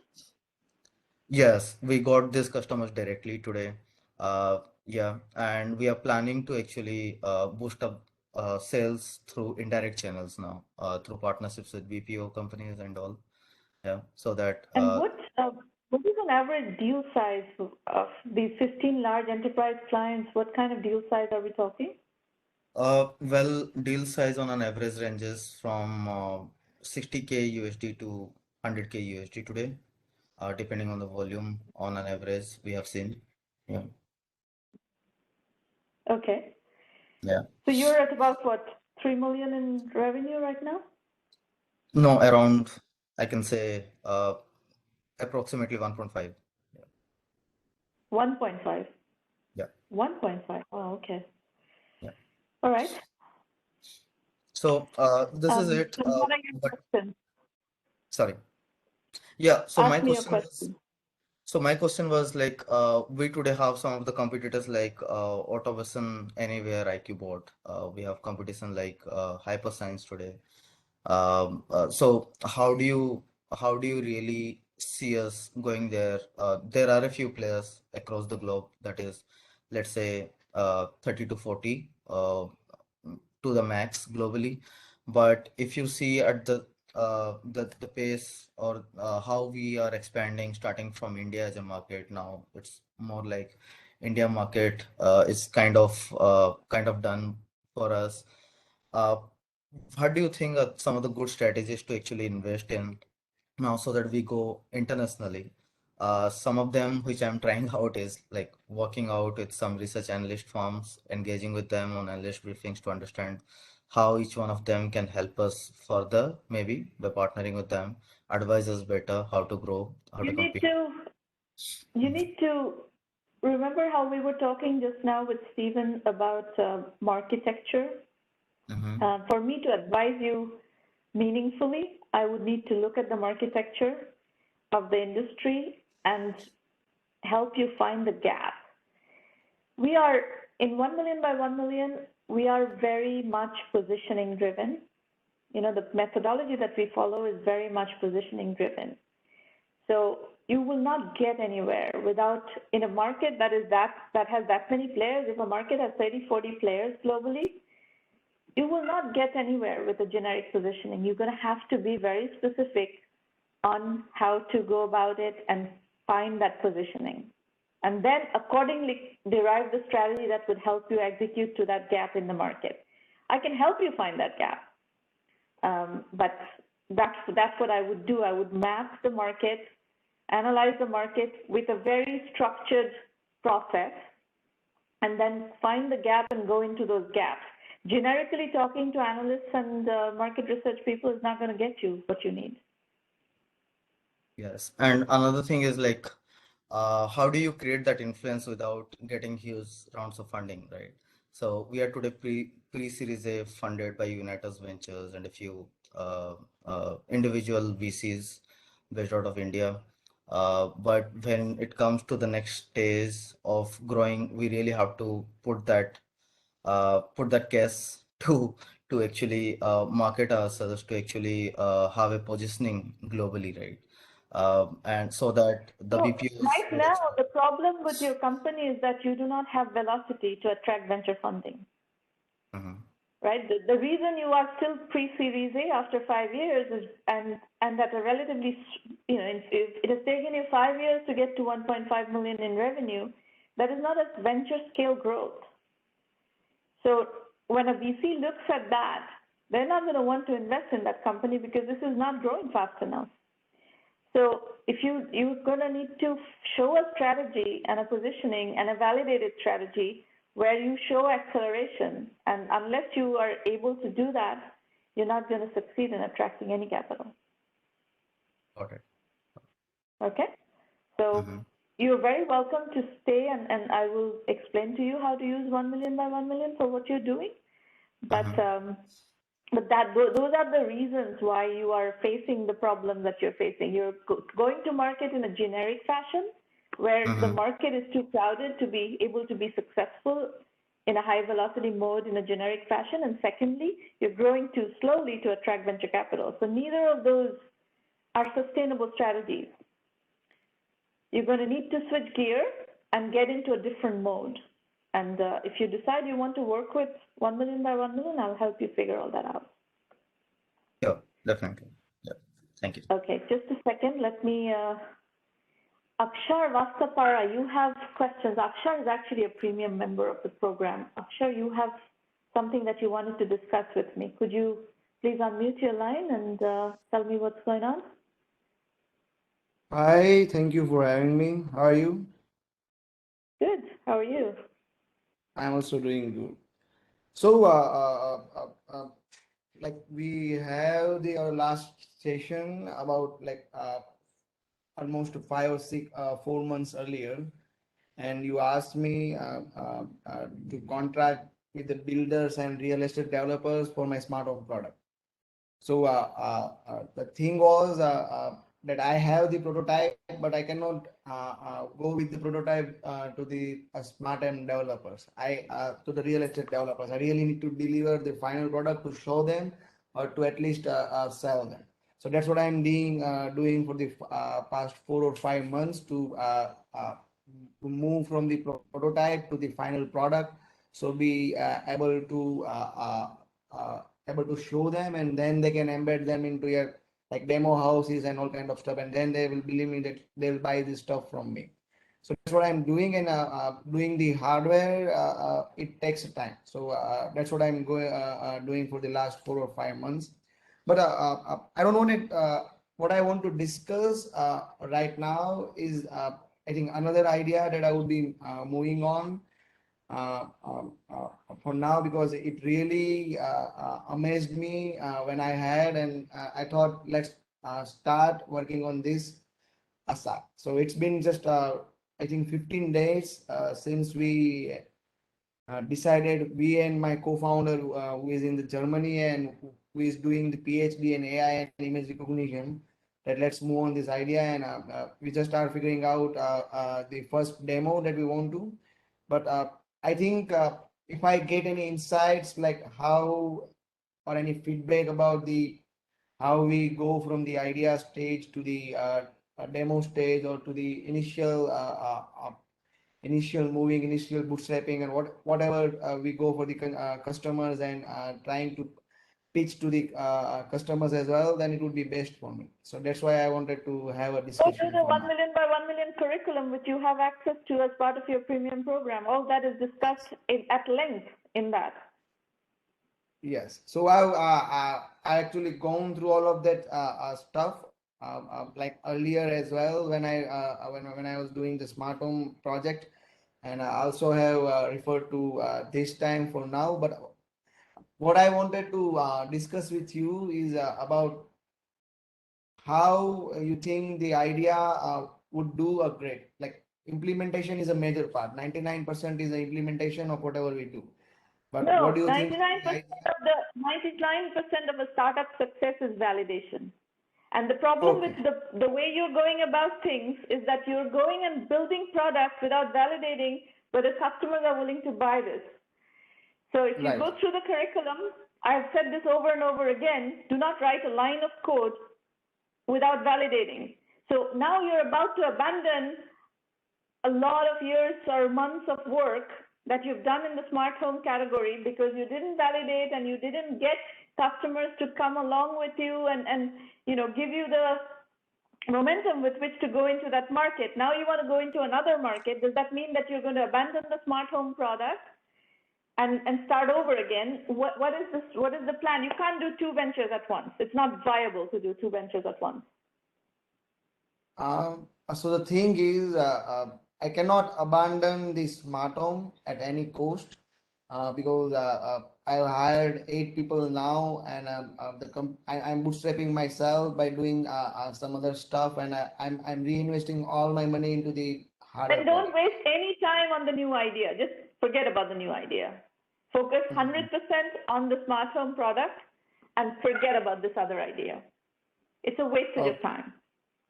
yes, we got these customers directly today. And we are planning to actually boost up sales through indirect channels now, through partnerships with BPO companies and all. Yeah, so that And what is an average deal size of these 15 large enterprise clients? What kind of deal size are we talking? well, deal size on an average ranges from 60K USD to 100K USD today, depending on the volume on an average we have seen. Yeah. Okay. Yeah. So you're at about what, 3 million in revenue right now? No, around, I can say approximately 1.5. 1.5. Yeah. 1.5. Oh, okay. Yeah. All right. So this is it. So what are your But questions? sorry. Yeah. Ask me your question. So my question was like, we today have some of the competitors like Autovation, Anywhere, IQBot. We have competition like Hyperscience today. So how do you really see us going there? There are a few players across the globe, that is, let's say 30 to 40 to the max globally. But if you see at the pace or how we are expanding, starting from India as a market now, it's more like India market is kind of done for us. Uh, what do you think are some of the good strategies to actually invest in now so that we go internationally? Some of them which I'm trying out is like working out with some research analyst firms, engaging with them on analyst briefings to understand how each one of them can help us further, maybe by partnering with them, advise us better how to grow, how to You need compete. to you need to remember how we were talking just now with Steven about architecture. Mm-hmm. For me to advise you meaningfully, I would need to look at the architecture of the industry and help you find the gap. We are in 1 million by 1 million, we are very much positioning driven. You know, the methodology that we follow is very much positioning driven. So you will not get anywhere without, in a market that has that many players. If a market has 30, 40 players globally, you will not get anywhere with a generic positioning. You're going to have to be very specific on how to go about it and find that positioning. And then accordingly derive the strategy that would help you execute to that gap in the market. I can help you find that gap, but that's what I would do. I would map the market, analyze the market with a very structured process, and then find the gap and go into those gaps. Generically talking to analysts and market research people is not going to get you what you need. Yes. And another thing is like, how do you create that influence without getting huge rounds of funding, right? So we are today pre-Series A funded by Unitas Ventures and a few individual VCs based out of India. But when it comes to the next stage of growing, we really have to put that case to actually market ourselves, to actually have a positioning globally, right? And so that the So BPOs right would now, actually. the problem with your company is that you do not have velocity to attract venture funding, Mhm. right? The reason you are still pre-Series A after 5 years is, and at a relatively, you know, if it has taken you 5 years to get to 1.5 million in revenue, that is not a venture scale growth. So when a VC looks at that, they're not going to want to invest in that company because this is not growing fast enough. So if you're going to need to show a strategy and a positioning and a validated strategy where you show acceleration, and unless you are able to do that, you're not going to succeed in attracting any capital. Got it. Okay? So Mm-hmm. you're very welcome to stay, and I will explain to you how to use 1 million by 1 million for what you're doing. But those are the reasons why you are facing the problem that you're facing. You're going to market in a generic fashion, where the Mm-hmm. market is too crowded to be able to be successful in a high velocity mode in a generic fashion. And secondly, you're growing too slowly to attract venture capital. So neither of those are sustainable strategies. You're going to need to switch gear and get into a different mode. And if you decide you want to work with 1 million by 1 million, I'll help you figure all that out. Sure, definitely. Yeah. Thank you. Okay, just a second. Let me, Akshar Vastapara, you have questions. Akshar is actually a premium member of the program. Akshar, you have something that you wanted to discuss with me. Could you please unmute your line and tell me what's going on? Hi, thank you for having me. How are you? Good. How are you? I'm also doing good. So, like we have the our last session about like almost 4 months earlier, and you asked me to contract with the builders and real estate developers for my smart home product. So the thing was that I have the prototype, but I cannot go with the prototype to the smart home developers. To the real estate developers. I really need to deliver the final product to show them or to at least sell them. So that's what I'm doing for the past 4 or 5 months to move from the prototype to the final product. So be able to show them, and then they can embed them into your like demo houses and all kind of stuff, and then they will believe me that they'll buy this stuff from me. So that's what I'm doing, and doing the hardware it takes time. So that's what I'm doing for the last 4 or 5 months. But I don't want it. What I want to discuss right now is I think another idea that I would be moving on uh, um, uh, for now, because it really amazed me when I had, and I thought let's start working on this ASAP. So it's been just I think 15 days since we decided, we and my co-founder who is in the Germany and who is doing the PhD in AI and image recognition, that let's move on this idea, and we just start figuring out the first demo that we want to. But I think if I get any insights like how or any feedback about the how we go from the idea stage to the demo stage, or to the initial moving, initial bootstrapping, and whatever we go for the customers, and trying to pitch to the customers as well, then it would be best for me. So that's why I wanted to have a Go to discussion the for 1 now. million by 1 million curriculum, which you have access to as part of your premium program. All that is discussed at length in that. Yes. So I actually gone through all of that stuff like earlier as well, when I was doing the smart home project, and I also have referred to this time for now. But what I wanted to discuss with you is about how you think the idea would do a great, like implementation is a major part. 99% is the implementation of whatever we do. But what No, do you think? 99% of a startup success is validation. And the problem with Okay. the way you're going about things is that you're going and building products without validating whether customers are willing to buy this. So if you Right. go through the curriculum, I've said this over and over again, do not write a line of code without validating. So now you're about to abandon a lot of years or months of work that you've done in the smart home category because you didn't validate and you didn't get customers to come along with you and give you the momentum with which to go into that market. Now you want to go into another market. Does that mean that you're going to abandon the smart home product and start over again? What is this? What is the plan? You can't do two ventures at once. It's not viable to do two ventures at once. So the thing is, I cannot abandon the smart home at any cost, because I've hired 8 people now, and I'm bootstrapping myself by doing some other stuff, and I'm reinvesting all my money into the hardware Then don't project. waste any time on the new idea. Just forget about the new idea. Focus 100% on the smart home product and forget about this other idea. It's a waste of your Okay. time.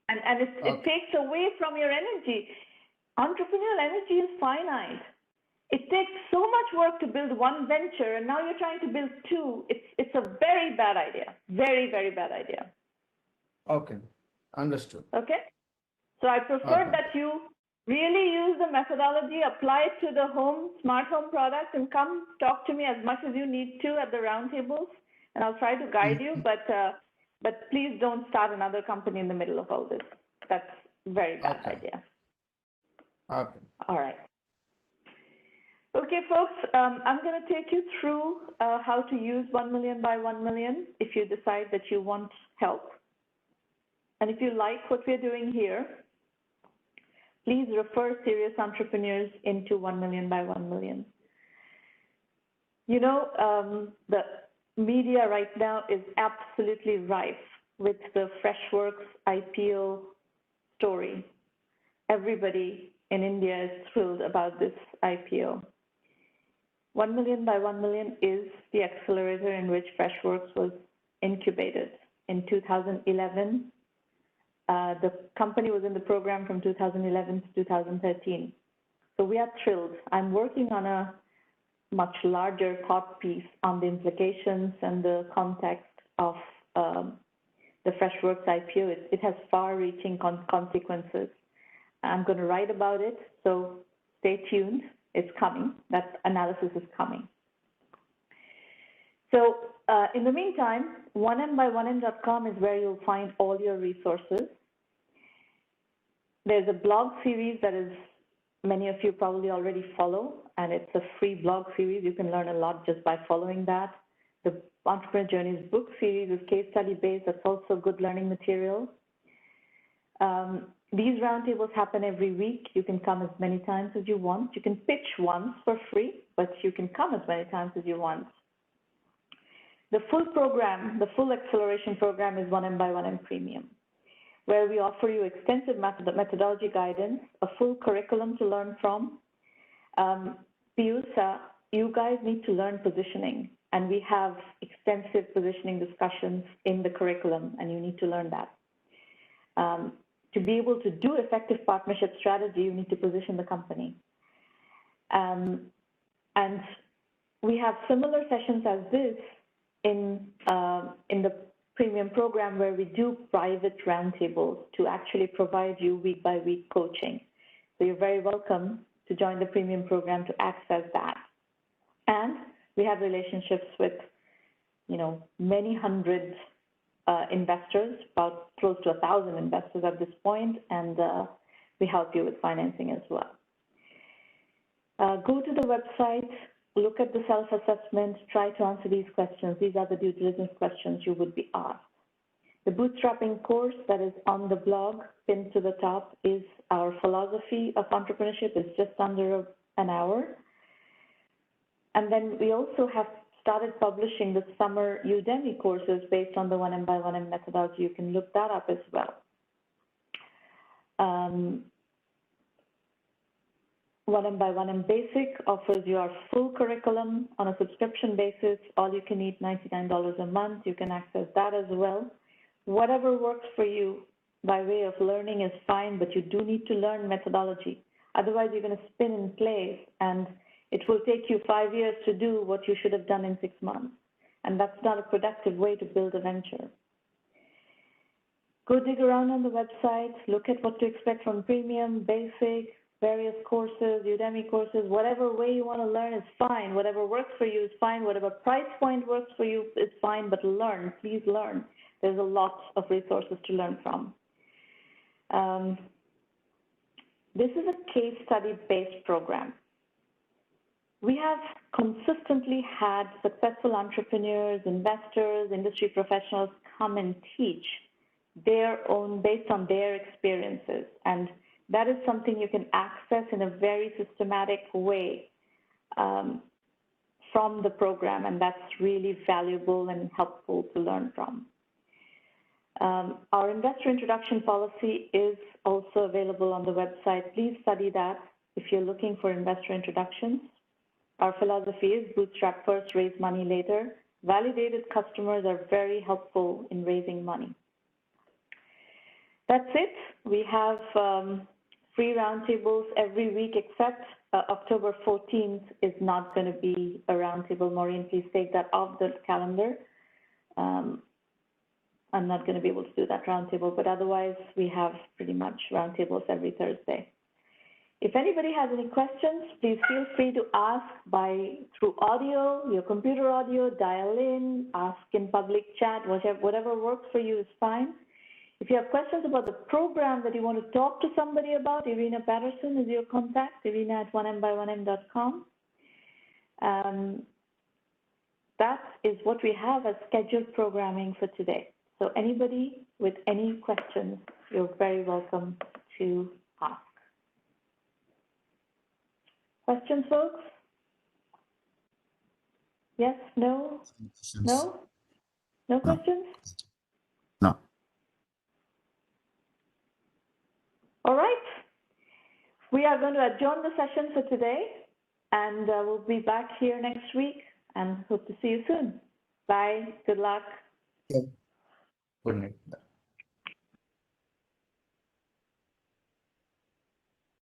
And it Okay. takes away from your energy. Entrepreneurial energy is finite. It takes so much work to build one venture, and now you're trying to build two. It's a very bad idea. Very, very bad idea. Okay, understood. Okay? So I prefer Okay. that you really use the methodology, apply it to the smart home product, and come talk to me as much as you need to at the roundtables, and I'll try to guide you, but please don't start another company in the middle of all this. That's a very bad idea. Okay. All right. Okay, folks, I'm going to take you through how to use 1 million by 1 million if you decide that you want help. And if you like what we're doing here, please refer serious entrepreneurs into 1 million by 1 million. You know, the media right now is absolutely rife with the Freshworks IPO story. Everybody in India is thrilled about this IPO. 1 million by 1 million is the accelerator in which Freshworks was incubated. In 2011, the company was in the program from 2011 to 2013. So we are thrilled. I'm working on a much larger thought piece on the implications and the context of the Freshworks IPO. It has far-reaching consequences. I'm going to write about it, so stay tuned. It's coming. That analysis is coming. So in the meantime, 1Mby1M.com is where you'll find all your resources. There's a blog series that is many of you probably already follow, and it's a free blog series. You can learn a lot just by following that. The Entrepreneur Journeys book series is case study based. That's also good learning material. These roundtables happen every week. You can come as many times as you want. You can pitch once for free, but you can come as many times as you want. The full program, the full acceleration program is 1Mby1M Premium, where we offer you extensive methodology guidance, a full curriculum to learn from. Piyusa, you guys need to learn positioning, and we have extensive positioning discussions in the curriculum, and you need to learn that. To be able to do effective partnership strategy, you need to position the company. And we have similar sessions as this in the premium program, where we do private roundtables to actually provide you week-by-week coaching. So you're very welcome to join the premium program to access that. And we have relationships with, you know, many hundreds investors, about close to 1,000 investors at this point, and we help you with financing as well. Go to the website, look at the self-assessment, try to answer these questions. These are the due diligence questions you would be asked. The bootstrapping course that is on the blog, pinned to the top, is our philosophy of entrepreneurship. It's just under an hour. And then we also have started publishing the summer Udemy courses based on the 1Mby1M methodology. You can look that up as well. 1Mby1M Basic offers your full curriculum on a subscription basis, all you can eat, $99 a month. You can access that as well. Whatever works for you by way of learning is fine, but you do need to learn methodology. Otherwise, you're going to spin in place, and it will take you 5 years to do what you should have done in 6 months. And that's not a productive way to build a venture. Go dig around on the website, look at what to expect from premium, basic, various courses, Udemy courses. Whatever way you want to learn is fine. Whatever works for you is fine. Whatever price point works for you is fine, but learn, please learn. There's a lot of resources to learn from. This is a case study-based program. We have consistently had successful entrepreneurs, investors, industry professionals come and teach their own, based on their experiences. And that is something you can access in a very systematic way from the program, and that's really valuable and helpful to learn from. Our investor introduction policy is also available on the website. Please study that if you're looking for investor introductions. Our philosophy is bootstrap first, raise money later. Validated customers are very helpful in raising money. That's it. We have free roundtables every week, except October 14th is not going to be a roundtable. Maureen, please take that off the calendar. I'm not going to be able to do that roundtable, but otherwise we have pretty much roundtables every Thursday. If anybody has any questions, please feel free to ask through audio, your computer audio, dial in, ask in public chat, whatever works for you is fine. If you have questions about the program that you want to talk to somebody about, Irina Patterson is your contact, irina@1mby1m.com. That is what we have as scheduled programming for today. So anybody with any questions, you're very welcome to ask. Questions, folks? Yes, no? No? No questions? No. All right. We are going to adjourn the session for today, and we'll be back here next week and hope to see you soon. Bye. Good luck. Good night.